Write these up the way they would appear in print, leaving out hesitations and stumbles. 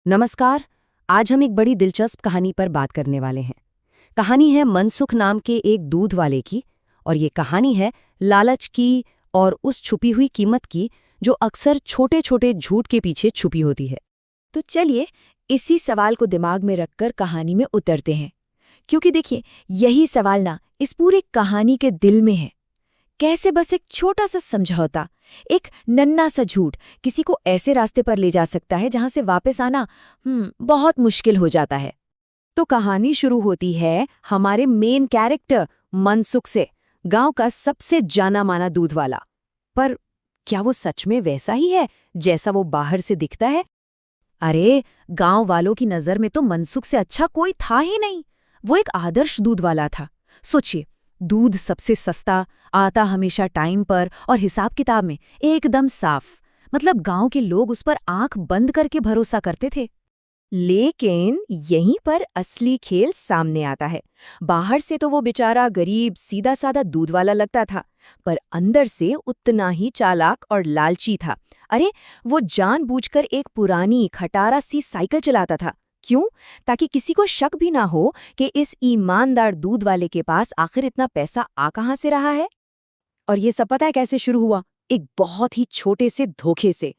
नमस्कार। आज हम एक बड़ी दिलचस्प कहानी पर बात करने वाले हैं। कहानी है मनसुख नाम के एक दूध वाले की, और ये कहानी है लालच की और उस छुपी हुई कीमत की जो अक्सर छोटे छोटे झूठ के पीछे छुपी होती है। तो चलिए इसी सवाल को दिमाग में रखकर कहानी में उतरते हैं, क्योंकि देखिए यही सवाल ना इस पूरी कहानी के दिल में है। कैसे बस एक छोटा सा समझौता, एक नन्हा सा झूठ किसी को ऐसे रास्ते पर ले जा सकता है जहां से वापस आना बहुत मुश्किल हो जाता है। तो कहानी शुरू होती है हमारे मेन कैरेक्टर मनसुख से, गांव का सबसे जाना माना दूध वाला। पर क्या वो सच में वैसा ही है जैसा वो बाहर से दिखता है? अरे, गांव वालों की नजर में तो मनसुख से अच्छा कोई था ही नहीं। वो एक आदर्श दूध वाला था। सोचिए, दूध सबसे सस्ता, आता हमेशा टाइम पर और हिसाब किताब में एकदम साफ। मतलब गांव के लोग उस पर आंख बंद करके भरोसा करते थे। लेकिन यहीं पर असली खेल सामने आता है। बाहर से तो वो बेचारा गरीब सीधा साधा दूध वाला लगता था, पर अंदर से उतना ही चालाक और लालची था। अरे, वो जानबूझकर एक पुरानी खटारा सी साइकिल चलाता था। क्यों? ताकि किसी को शक भी ना हो कि इस ईमानदार दूध वाले के पास आखिर इतना पैसा आ कहाँ से रहा है। और ये सब पता है कैसे शुरू हुआ? एक बहुत ही छोटे से धोखे से।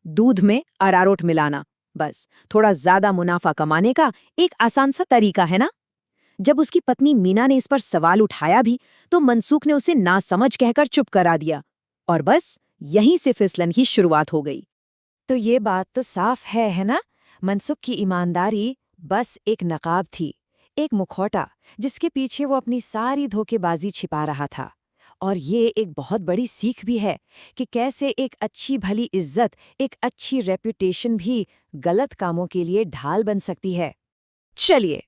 दूध में अरारोट मिलाना, बस थोड़ा ज्यादा मुनाफा कमाने का एक आसान सा तरीका है ना। जब उसकी पत्नी मीना ने इस पर सवाल उठाया भी, तो मनसूख ने उसे नासमझ कहकर चुप करा दिया। और बस यहीं से फिसलन की शुरुआत हो गई। तो ये बात तो साफ है ना? मनसुख की ईमानदारी बस एक नकाब थी, एक मुखौटा जिसके पीछे वो अपनी सारी धोखेबाजी छिपा रहा था। और ये एक बहुत बड़ी सीख भी है कि कैसे एक अच्छी भली इज्जत, एक अच्छी रेपुटेशन भी गलत कामों के लिए ढाल बन सकती है। चलिए,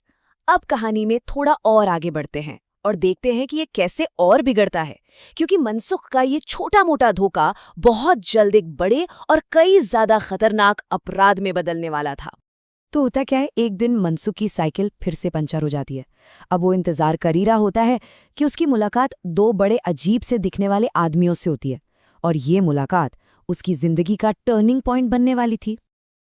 अब कहानी में थोड़ा और आगे बढ़ते हैं और देखते हैं कि ये कैसे और बिगड़ता है, क्योंकि मनसुख का ये छोटा मोटा धोखा बहुत जल्द एक बड़े और कई ज्यादा खतरनाक अपराध में बदलने वाला था। तो होता क्या है, एक दिन मनसुख की साइकिल फिर से पंचर हो जाती है। अब वो इंतजार कर ही रहा होता है कि उसकी मुलाकात दो बड़े अजीब से दिखने वाले आदमियों से होती है, और ये मुलाकात उसकी जिंदगी का टर्निंग पॉइंट बनने वाली थी।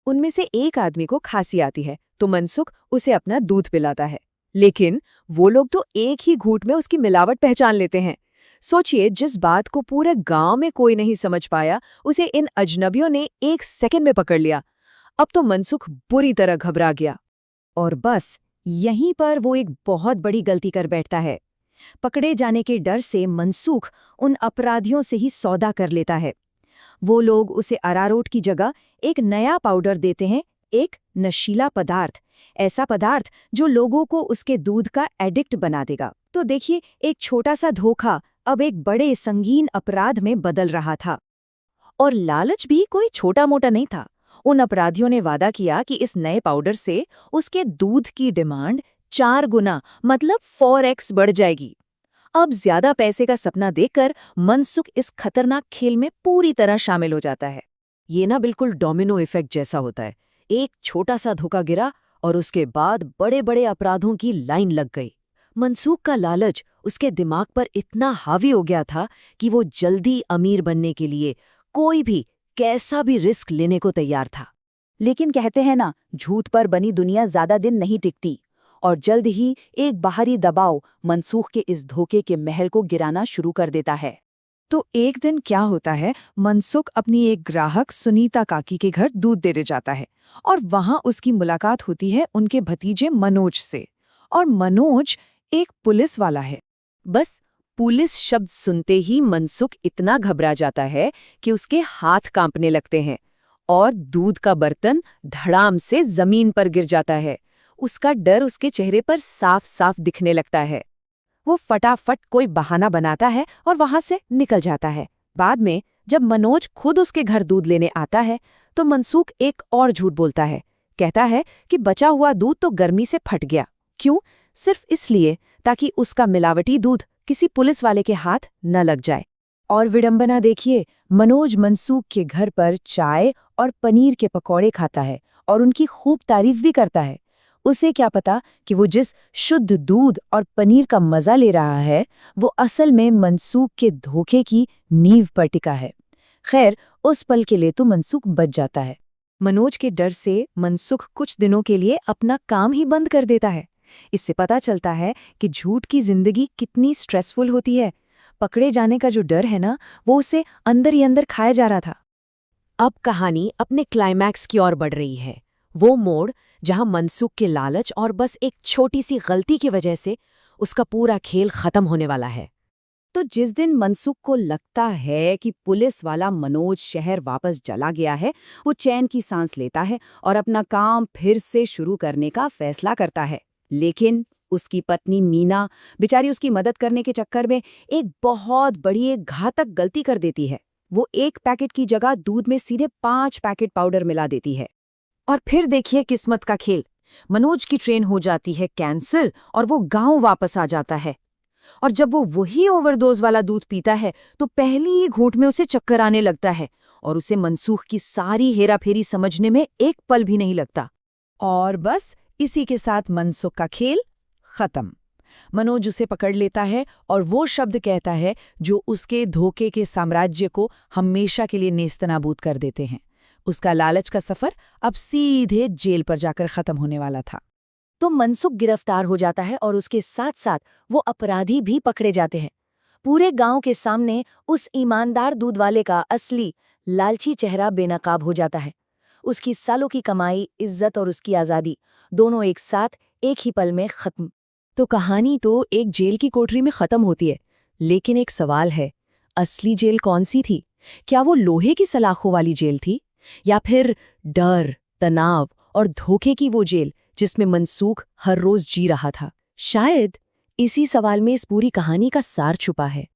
उनमें से एक आदमी को खांसी आती है, तो मनसुख उसे अपना दूध पिलाता है। लेकिन वो लोग तो एक ही घूंट में उसकी मिलावट पहचान लेते हैं। सोचिए, जिस बात को पूरे गांव में कोई नहीं समझ पाया, उसे इन अजनबियों ने एक सेकंड में पकड़ लिया। अब तो मनसुख बुरी तरह घबरा गया, और बस यहीं पर वो एक बहुत बड़ी गलती कर बैठता है। पकड़े जाने के डर से मनसुख उन अपराधियों से ही सौदा कर लेता है। वो लोग उसे अरारोट की जगह एक नया पाउडर देते हैं, एक नशीला पदार्थ, ऐसा पदार्थ जो लोगों को उसके दूध का एडिक्ट बना देगा। तो देखिए, एक छोटा सा धोखा अब एक बड़े संगीन अपराध में बदल रहा था। और लालच भी कोई छोटा मोटा नहीं था। उन अपराधियों ने वादा किया कि इस नए पाउडर से उसके दूध की डिमांड 4 गुना, मतलब 4x बढ़ जाएगी। अब ज्यादा पैसे का सपना देखकर मनसुख इस खतरनाक खेल में पूरी तरह शामिल हो जाता है। ये ना बिल्कुल डोमिनो इफेक्ट जैसा होता है। एक छोटा सा धोखा गिरा और उसके बाद बड़े बड़े अपराधों की लाइन लग गई। मनसुख का लालच उसके दिमाग पर इतना हावी हो गया था कि वो जल्दी अमीर बनने के लिए कोई भी कैसा भी रिस्क लेने को तैयार था। लेकिन कहते हैं ना, झूठ पर बनी दुनिया ज्यादा दिन नहीं टिकती, और जल्द ही एक बाहरी दबाव मनसूख के इस धोखे के महल को गिराना शुरू कर देता है। तो एक दिन क्या होता है, मनसुख अपनी एक ग्राहक सुनीता काकी के घर दूध देने जाता है, और वहां उसकी मुलाकात होती है उनके भतीजे मनोज से। और मनोज एक पुलिस वाला है। बस पुलिस शब्द सुनते ही मनसुख इतना घबरा जाता है कि उसके हाथ कांपने लगते हैं, और दूध का बर्तन धड़ाम से जमीन पर गिर जाता है। उसका डर उसके चेहरे पर साफ साफ दिखने लगता है। वो फटाफट कोई बहाना बनाता है और वहां से निकल जाता है। बाद में जब मनोज खुद उसके घर दूध लेने आता है, तो मनसुख एक और झूठ बोलता है। कहता है कि बचा हुआ दूध तो गर्मी से फट गया। क्यों? सिर्फ इसलिए ताकि उसका मिलावटी दूध किसी पुलिस वाले के हाथ न लग जाए। और विडंबना देखिए, मनोज मनसुख के घर पर चाय और पनीर के पकौड़े खाता है और उनकी खूब तारीफ भी करता है। उसे क्या पता कि वो जिस शुद्ध दूध और पनीर का मजा ले रहा है, वो असल में मनसुख के धोखे की नींव पर टिका है। खैर, उस पल के लिए तो मनसुख बच जाता है। मनोज के डर से मनसुख कुछ दिनों के लिए अपना काम ही बंद कर देता है। इससे पता चलता है कि झूठ की जिंदगी कितनी स्ट्रेसफुल होती है। पकड़े जाने का जो डर है ना, वो उसे अंदर ही अंदर खाया जा रहा था। अब कहानी अपने क्लाइमैक्स की ओर बढ़ रही है। वो मोड़ जहां मनसुख के लालच और बस एक छोटी सी गलती की वजह से उसका पूरा खेल खत्म होने वाला है। तो जिस दिन मनसुख को लगता है कि पुलिस वाला मनोज शहर वापस चला गया है, वो चैन की सांस लेता है और अपना काम फिर से शुरू करने का फैसला करता है। लेकिन उसकी पत्नी मीना बेचारी उसकी मदद करने के चक्कर में एक बहुत बड़ी एक घातक गलती कर देती है। वो 1 पैकेट की जगह दूध में सीधे 5 पैकेट पाउडर मिला देती है। और फिर देखिए किस्मत का खेल। मनोज की ट्रेन हो जाती है कैंसिल और वो गांव वापस आ जाता है। और जब वो वही ओवरडोज वाला दूध पीता है तो पहली ही घूंट में उसे चक्कर आने लगता है और उसे मनसूख की सारी हेराफेरी समझने में एक पल भी नहीं लगता। और बस इसी के साथ मनसुख का खेल खत्म। मनोज उसे पकड़ लेता है और वो शब्द कहता है जो उसके धोखे के साम्राज्य को हमेशा के लिए नेस्तनाबूद कर देते हैं। उसका लालच का सफर अब सीधे जेल पर जाकर खत्म होने वाला था। तो मनसुख गिरफ्तार हो जाता है और उसके साथ साथ वो अपराधी भी पकड़े जाते हैं। पूरे गांव के सामने उस ईमानदार दूध वाले का असली लालची चेहरा बेनकाब हो जाता है। उसकी सालों की कमाई, इज्जत और उसकी आज़ादी दोनों एक साथ एक ही पल में खत्म। तो कहानी तो एक जेल की कोठरी में खत्म होती है, लेकिन एक सवाल है, असली जेल कौन सी थी? क्या वो लोहे की सलाखों वाली जेल थी, या फिर डर, तनाव और धोखे की वो जेल जिसमें मनसूख हर रोज जी रहा था? शायद इसी सवाल में इस पूरी कहानी का सार छुपा है।